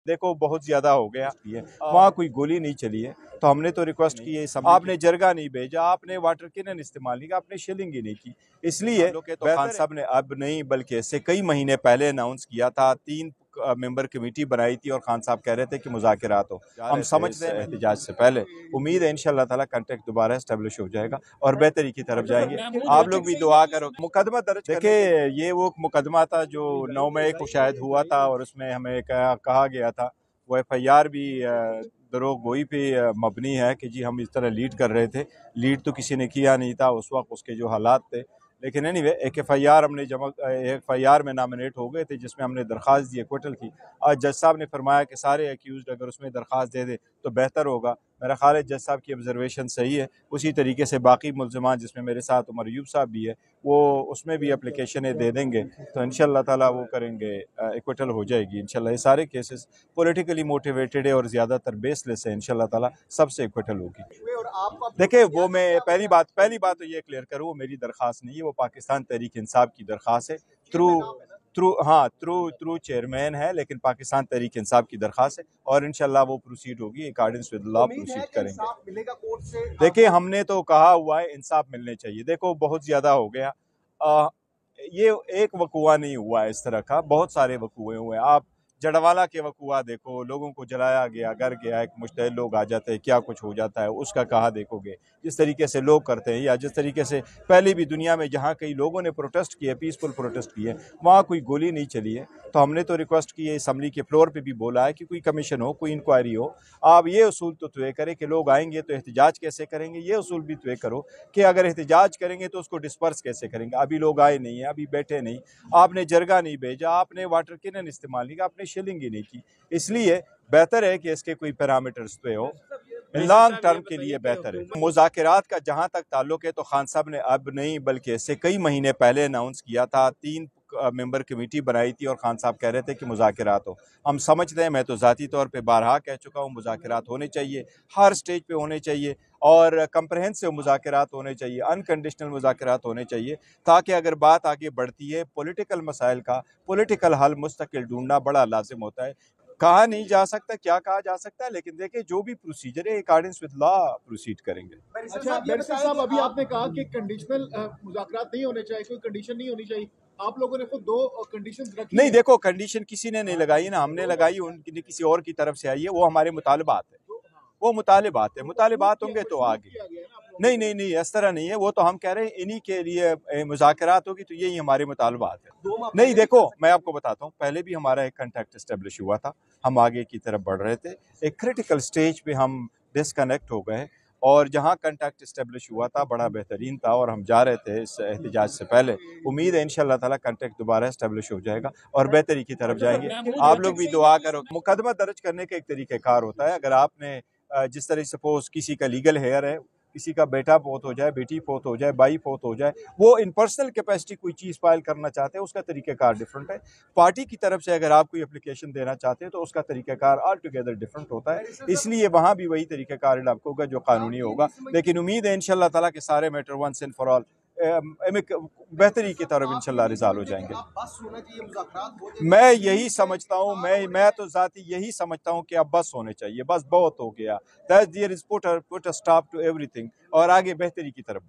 دیکھو بہت زیادہ ہو گیا وہاں کوئی گولی نہیں چلی ہے تو ہم نے تو ریکویسٹ کی ہے آپ نے جرگہ نہیں بھیجا آپ نے واٹر کینن استعمال نہیں کیا آپ نے شیلنگ ہی نہیں کی اس لیے خان صاحب نے اب نہیں بلکہ اس سے کئی مہینے پہلے اناؤنس کیا تھا 3 ممبر کمیٹی بنائی تھی اور خان صاحب کہہ رہے تھے کہ مذاکرات ہو ہم سمجھتے ہیں احتجاج سے پہلے امید ہے انشاءاللہ تعالی کنٹیکٹ دوبارہ اسٹیبلش ہو جائے گا اور بہتری کی طرف جائیں گے آپ لوگ بھی دعا کرو مقدمہ درج دیکھیں یہ وہ مقدمہ تھا جو 9 مئی کو شاید ہوا تھا اور اس میں ہمیں کہا گیا تھا وہ ایف آئی آر بھی دروغ گوئی پہ مبنی ہے کہ جی ہم اس طرح لیڈ کر رہے تھے لیڈ تو کسی نے کیا نہیں تھا اس وقت اس کے جو حالات تھے لیکن اینی وے ایک ایف آئی آر ہم نے ایف آئی آر میں نامنیٹ ہو گئے تھے جس میں ہم نے درخواست دی ایکویٹل کی آج جج صاحب نے فرمایا کہ سارے ایکیوزڈ اگر اس میں درخواست دے دے تو بہتر ہوگا میرا خیال ہے جج صاحب کی آبزرویشن صحیح ہے اسی طریقے سے باقی ملزمان جس میں میرے ساتھ عمر ایوب صاحب بھی ہے وہ اس میں بھی اپلیکیشنیں دے دیں گے تو انشاءاللہ تعالیٰ وہ کریں گے ایکویٹل ہو جائے گی انشاءاللہ یہ سارے کیسز پولیٹیکلی موٹیویٹڈ ہے اور زیادہ تر بیس لیس ہے انشاءاللہ تعالیٰ سب سے ایکویٹل ہوگی دیکھیں وہ میں پہلی بات تو یہ کلیئر کروں وہ میری درخواست نہیں ہے وہ پاکستان تحریک انصاف کی درخواست ہے تھرو چیئرمین ہے لیکن پاکستان تحریک انصاف کی درخواست ہے اور انشاءاللہ وہ پروسیڈ ہوگی اکارڈنس ود لا پروسیڈ کریں گے دیکھیں ہم نے تو کہا ہوا ہے انصاف ملنے چاہیے دیکھو بہت زیادہ ہو گیا یہ ایک وقوعہ نہیں ہوا ہے اس طرح کا بہت سارے وقوعے ہوئے آپ جڑوالا کے وقوعہ دیکھو لوگوں کو جلایا گیا گھر گیا ایک مشتعل لوگ آ جاتے ہیں کیا کچھ ہو جاتا ہے اس کا کہا دیکھو گے جس طریقے سے لوگ کرتے ہیں یا جس طریقے سے پہلے بھی دنیا میں جہاں کئی لوگوں نے پروٹیسٹ کیے پیسفل پروٹیسٹ کیے وہاں کوئی گولی نہیں چلی ہے تو ہم نے تو ریکویسٹ کی ہے اسمبلی کے فلور پہ بھی بولا ہے کہ کوئی کمیشن ہو کوئی انکوائری ہو آپ یہ اصول تو طے کریں کہ لوگ آئیں گے تو احتجاج کیسے کریں گے یہ اصول بھی طے کرو کہ اگر احتجاج کریں گے تو اس کو ڈسپرس کیسے کریں گے ابھی لوگ آئے نہیں ہیں ابھی بیٹھے نہیں آپ نے جرگہ نہیں بھیجا آپ نے واٹر کینن استعمال نہیں کیا آپ نے شیلنگ ہی نہیں کی اس لیے بہتر ہے کہ اس کے کوئی پیرامیٹرز طے ہو لانگ ٹرم کے لیے بہتر ہے مذاکرات کا جہاں تک تعلق ہے تو خان صاحب نے اب نہیں بلکہ اس سے کئی مہینے پہلے اناؤنس کیا تھا 3 ممبر کمیٹی بنائی تھی اور خان صاحب کہہ رہے تھے کہ مذاکرات ہو ہم سمجھتے ہیں میں تو ذاتی طور پہ بارہا کہہ چکا ہوں مذاکرات ہونے چاہیے ہر سٹیج پہ ہونے چاہیے اور کمپریہنسو مذاکرات ہونے چاہیے انکنڈیشنل مذاکرات ہونے چاہیے تاکہ اگر بات آگے بڑھتی ہے پولیٹیکل مسائل کا پولیٹیکل حل مستقل ڈھونڈنا بڑا لازم ہوتا ہے کہا نہیں جا سکتا کیا کہا جا سکتا ہے لیکن دیکھیں جو بھی پروسیجر ہے اکارڈنس ود لا پروسیڈ کریں گے اچھا بیرسٹر صاحب ابھی آپ نے کہا کہ کنڈیشنل مذاکرات نہیں ہونے چاہیے کوئی کنڈیشن نہیں ہونی چاہیے آپ لوگوں نے خود 2 کنڈیشنز رکھی نہیں دیکھو کنڈیشن کسی نے نہیں لگائی نا ہم نے لگائی ان کی کسی اور کی طرف سے آئی ہے وہ ہمارے مطالبات ہے وہ مطالبات ہوں گے تو آگے نہیں اس طرح نہیں ہے وہ تو ہم کہہ رہے ہیں انہی کے لیے مذاکرات ہوگی تو یہی ہمارے مطالبات ہیں نہیں دیکھو میں آپ کو بتاتا ہوں پہلے بھی ہمارا ایک کنٹیکٹ اسٹیبلش ہوا تھا ہم آگے کی طرف بڑھ رہے تھے ایک کریٹیکل سٹیج پہ ہم ڈسکنیکٹ ہو گئے اور جہاں کنٹیکٹ اسٹیبلش ہوا تھا بڑا بہترین تھا اور ہم جا رہے تھے اس احتجاج سے پہلے امید ہے انشاءاللہ تعالی کنٹیکٹ دوبارہ اسٹیبلش ہو جائے گا اور بہتری کی طرف جائیں گے آپ لوگ بھی دعا کرو مقدمہ درج کرنے کا ایک طریقہ کار ہوتا ہے اگر آپ نے جس طرح سپوز کسی کا لیگل ہیئر ہے کسی کا بیٹا فوت ہو جائے بیٹی فوت ہو جائے بھائی فوت ہو جائے وہ ان پرسنل کیپیسٹی کوئی چیز فائل کرنا چاہتے ہیں اس کا طریقہ کار ڈیفرنٹ ہے پارٹی کی طرف سے اگر آپ کوئی اپلیکیشن دینا چاہتے ہیں تو اس کا طریقہ کار آل ٹوگیدر ڈیفرنٹ ہوتا ہے اس لیے وہاں بھی وہی طریقہ کار اڈاپٹ ہوگا جو قانونی ہوگا لیکن امید ہے انشاءاللہ تعالیٰ کے سارے matter once and for all بہتری کی طرف انشاءاللہ ریزالو ہو جائیں گے میں یہی سمجھتا ہوں میں تو ذاتی یہی سمجھتا ہوں کہ اب بس ہونے چاہیے بس بہت ہو گیا put a stop to everything اور آگے بہتری کی طرف بڑھ